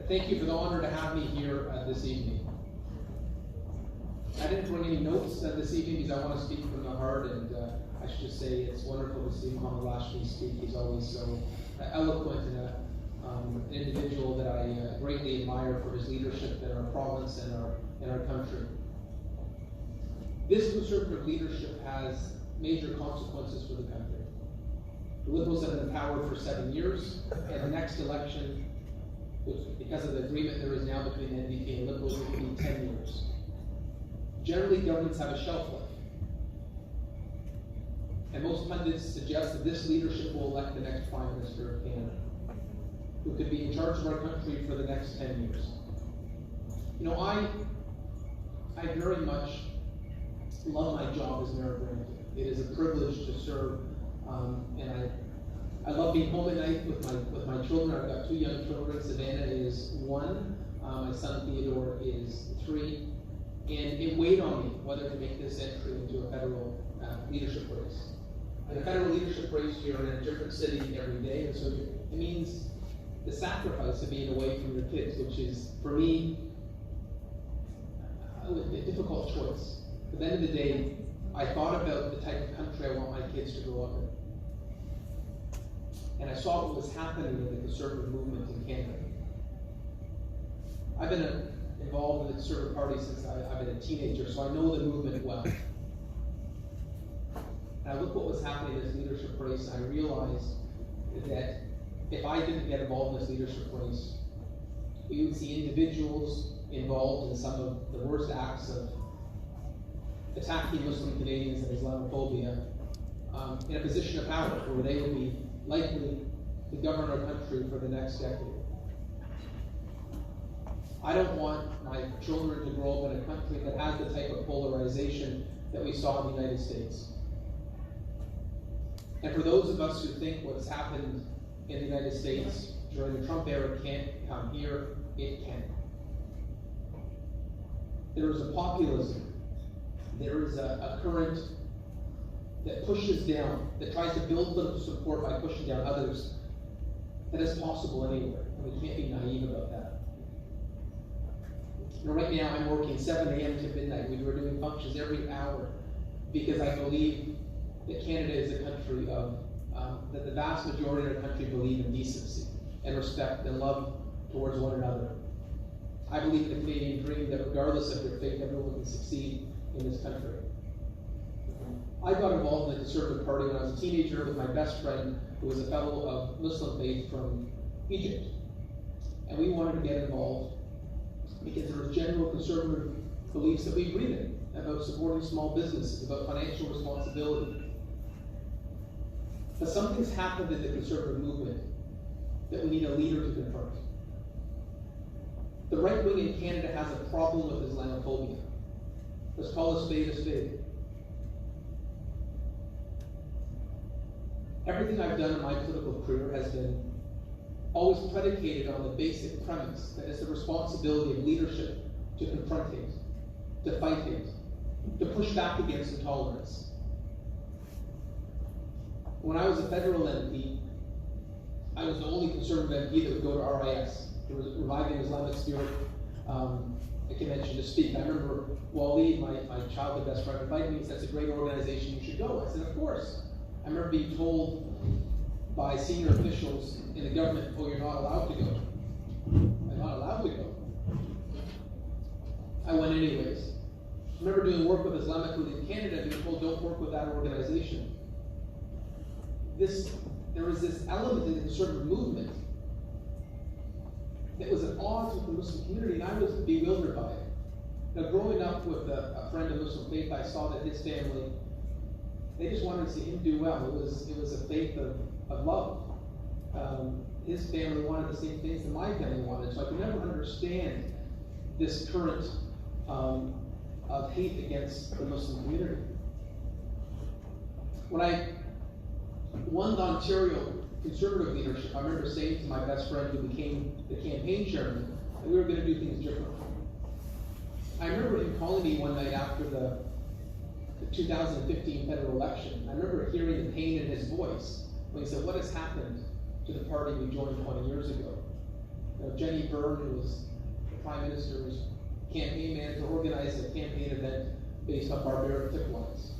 Thank you for the honor to have me here this evening. I didn't bring any notes this evening because I want to speak from the heart, and I should just say it's wonderful to see Mohamed Lashmi speak. He's always so eloquent and an individual that I greatly admire for his leadership in our province and our country. This Conservative leadership has major consequences for the country. The Liberals have been in power for 7 years, and the next election, because of the agreement there is now between the NDP and Liberals, it will be 10 years. Generally, governments have a shelf life. And most pundits suggest that this leadership will elect the next Prime Minister of Canada, who could be in charge of our country for the next 10 years. You know, I very much love my job as Mayor of Brampton. It is a privilege to serve, and I love being home at night with my children. I've got 2 young children. Savannah is 1. My son Theodore is 3. And it weighed on me whether to make this entry into a federal leadership race. And a federal leadership race, you're in a different city every day, and so it means the sacrifice of being away from your kids, which is, for me, a difficult choice. At the end of the day, I thought about the type of country I want my kids to grow up in. And I saw what was happening in the Conservative movement in Canada. I've been involved in the Conservative Party since I've been a teenager, so I know the movement well. And I looked what was happening in this leadership race, and I realized that if I didn't get involved in this leadership race, we would see individuals involved in some of the worst acts of attacking Muslim Canadians and Islamophobia in a position of power where they would be likely to govern our country for the next decade. I don't want my children to grow up in a country that has the type of polarization that we saw in the United States. And for those of us who think what's happened in the United States during the Trump era can't come here, it can. There is a populism. There is a current that pushes down, that tries to build political support by pushing down others, that is possible anywhere, and we can't be naive about that. You know, right now I'm working 7 a.m. to midnight. We were doing functions every hour because I believe that Canada is a country of, that the vast majority of our country believe in decency and respect and love towards one another. I believe in the Canadian dream that regardless of your faith, everyone can succeed in this country. I got involved in the Conservative Party when I was a teenager with my best friend, who was a fellow of Muslim faith from Egypt. And we wanted to get involved because there were general conservative beliefs that we agreed in about supporting small businesses, about financial responsibility. But something's happened in the conservative movement that we need a leader to confront. The right wing in Canada has a problem with Islamophobia. Let's call a spade a spade. Everything I've done in my political career has been always predicated on the basic premise that it's the responsibility of leadership to confront hate, to fight hate, to push back against intolerance. When I was a federal MP, I was the only Conservative MP that would go to RIS, the Reviving Islamic Spirit convention, to speak. I remember Waleed, my childhood best friend, invited me and said, "It's a great organization, you should go." I said, "Of course." I remember being told by senior officials in the government, "Oh, you're not allowed to go." I'm not allowed to go. I went anyways. I remember doing work with Islamic Relief Canada, being told, "Don't work with that organization." There was this element in the conservative movement that was at odds with the Muslim community, and I was bewildered by it. Now, growing up with a friend of Muslim faith, I saw that his family, they just wanted to see him do well. It was a faith of love. His family wanted the same things that my family wanted, so I could never understand this current of hate against the Muslim community. When I won the Ontario Conservative leadership, I remember saying to my best friend, who became the campaign chairman, that we were going to do things differently. I remember him calling me one night after the 2015 federal election. I remember hearing the pain in his voice when he said, "What has happened to the party we joined 20 years ago?" Jenny Byrne, who was the Prime Minister's campaign manager, organized a campaign event based on barbaric tip lines.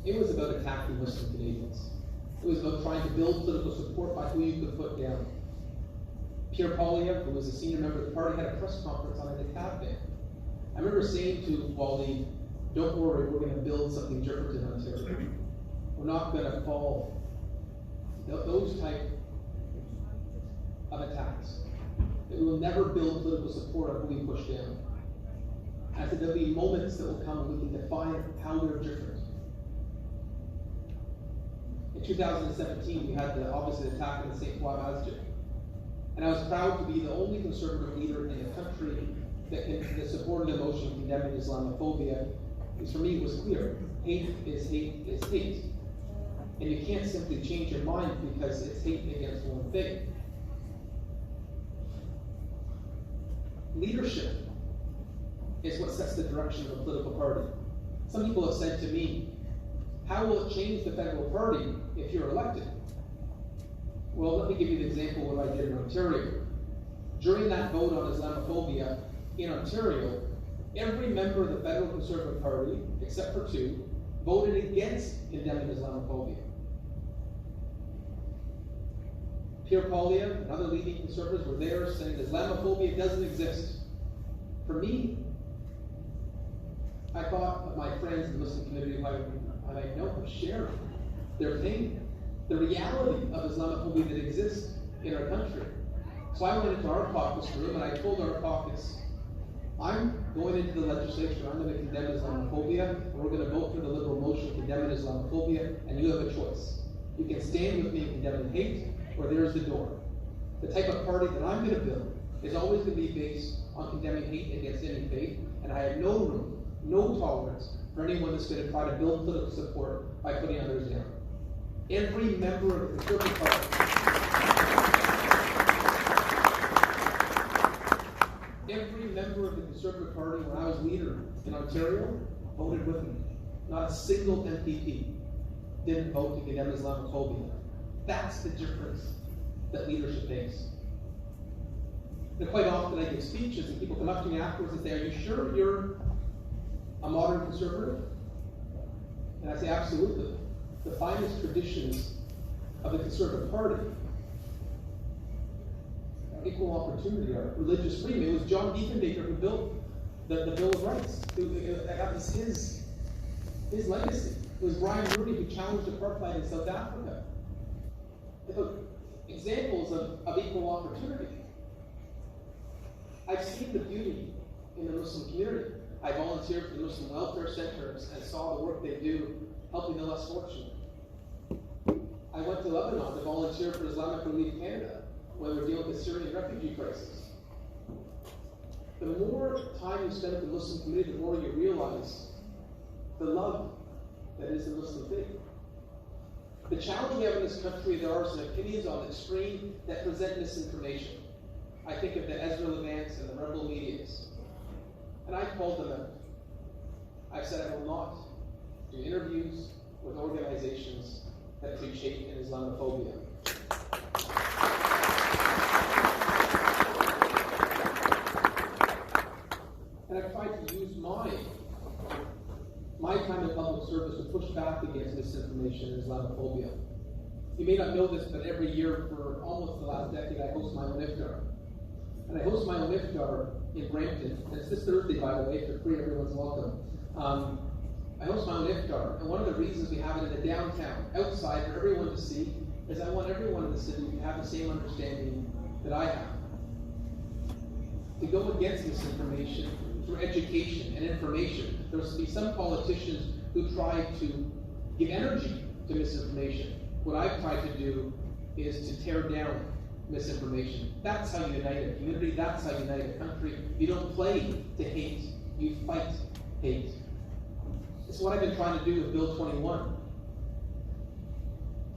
It was about attacking Muslim Canadians. It was about trying to build political support by who you could put down. Pierre Poilievre, who was a senior member of the party, had a press conference on a niqab ban. I remember saying to Waleed, don't worry, we're going to build something different in Ontario. We're not going to fall those type of attacks. We will never build political support on who we push down. I said there'll be moments that will come and we can define how they're different. In 2017, we had obviously the attack in the St. Croix Masjid. And I was proud to be the only conservative leader in the country that supported the motion condemning Islamophobia. Because for me, it was clear. Hate is hate is hate. And you can't simply change your mind because it's hate against one thing. Leadership is what sets the direction of a political party. Some people have said to me, how will it change the federal party if you're elected? Well, let me give you the example of what I did in Ontario. During that vote on Islamophobia in Ontario, every member of the federal Conservative Party, except for two, voted against condemning Islamophobia. Pierre Poilievre and other leading conservatives were there saying that Islamophobia doesn't exist. For me, I thought of my friends in the Muslim community who I know share their pain, the reality of Islamophobia that exists in our country. So I went into our caucus room and I told our caucus, I'm going into the legislature, I'm going to condemn Islamophobia, and we're going to vote for the Liberal motion condemning Islamophobia, and you have a choice. You can stand with me in condemning hate, or there's the door. The type of party that I'm going to build is always going to be based on condemning hate against any faith, and I have no room, no tolerance for anyone that's going to try to build political support by putting others down. Every member of the Conservative Party, every member of the Conservative Party, when I was leader in Ontario, voted with me. Not a single MPP didn't vote to condemn Islamophobia. That's the difference that leadership makes. And quite often I give speeches and people come up to me afterwards and say, are you sure you're a modern conservative? And I say, absolutely. The finest traditions of the Conservative Party, equal opportunity, or religious freedom. It was John Diefenbaker who built the Bill of Rights. That was his legacy. It was Brian Mooney who challenged apartheid in South Africa. Examples of equal opportunity. I've seen the beauty in the Muslim community. I volunteered for the Muslim Welfare Centers and saw the work they do helping the less fortunate. I went to Lebanon to volunteer for Islamic Relief Canada when we're dealing with the Syrian refugee crisis. The more time you spend with the Muslim community, the more you realize the love that is the Muslim faith. The challenge we have in this country, there are some opinions on the screen that present misinformation. I think of the Ezra Levants and the rebel medias. And I called them out. I said I will not do interviews with organizations that preach hate and Islamophobia. And I've tried to use my time in public service to push back against misinformation and Islamophobia. You may not know this, but every year for almost the last decade, I host my own iftar. And I host my own iftar in Brampton. And it's this Thursday, by the way, for free, everyone's welcome. I host my own iftar, and one of the reasons we have it in the downtown, outside for everyone to see, is I want everyone in the city to have the same understanding that I have. To go against misinformation through education and information. There will be some politicians who try to give energy to misinformation. What I've tried to do is to tear down misinformation. That's how you unite a community, that's how you unite a country. You don't play to hate, you fight hate. It's what I've been trying to do with Bill 21.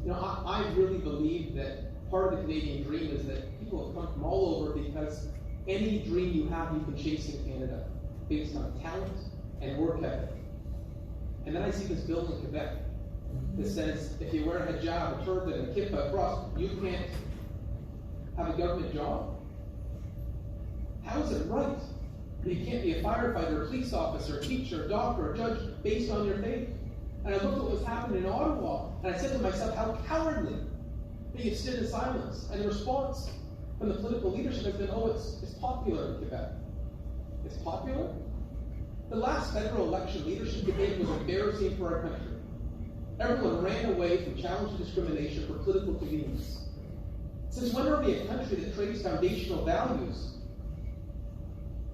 You know, I really believe that part of the Canadian dream is that people have come from all over because any dream you have, you can chase in Canada based on talent and work ethic. And then I see this bill in Quebec that says if you wear a hijab, a turban, a kippah, a cross, you can't have a government job. How is it right that you can't be a firefighter, a police officer, a teacher, a doctor, a judge based on your faith? And I looked at what was happening in Ottawa, and I said to myself, how cowardly that you stood in silence. And the response from the political leadership has been, oh, it's popular in Quebec. It's popular? The last federal election leadership debate was embarrassing for our country. Everyone ran away from challenging discrimination for political convenience. Since when are we a country that trades foundational values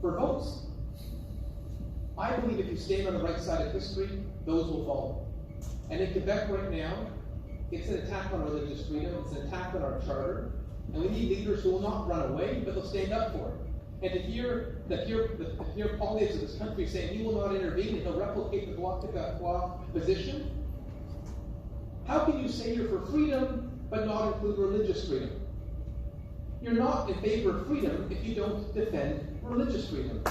for votes? I believe if you stand on the right side of history, those will follow. And in Quebec right now, it's an attack on religious freedom, it's an attack on our charter, and we need leaders who will not run away, but they'll stand up for it. And to hear politics of this country saying he will not intervene and he'll replicate the Bloc Québécois position, how can you say you're for freedom but not include religious freedom? You're not in favor of freedom if you don't defend religious freedom.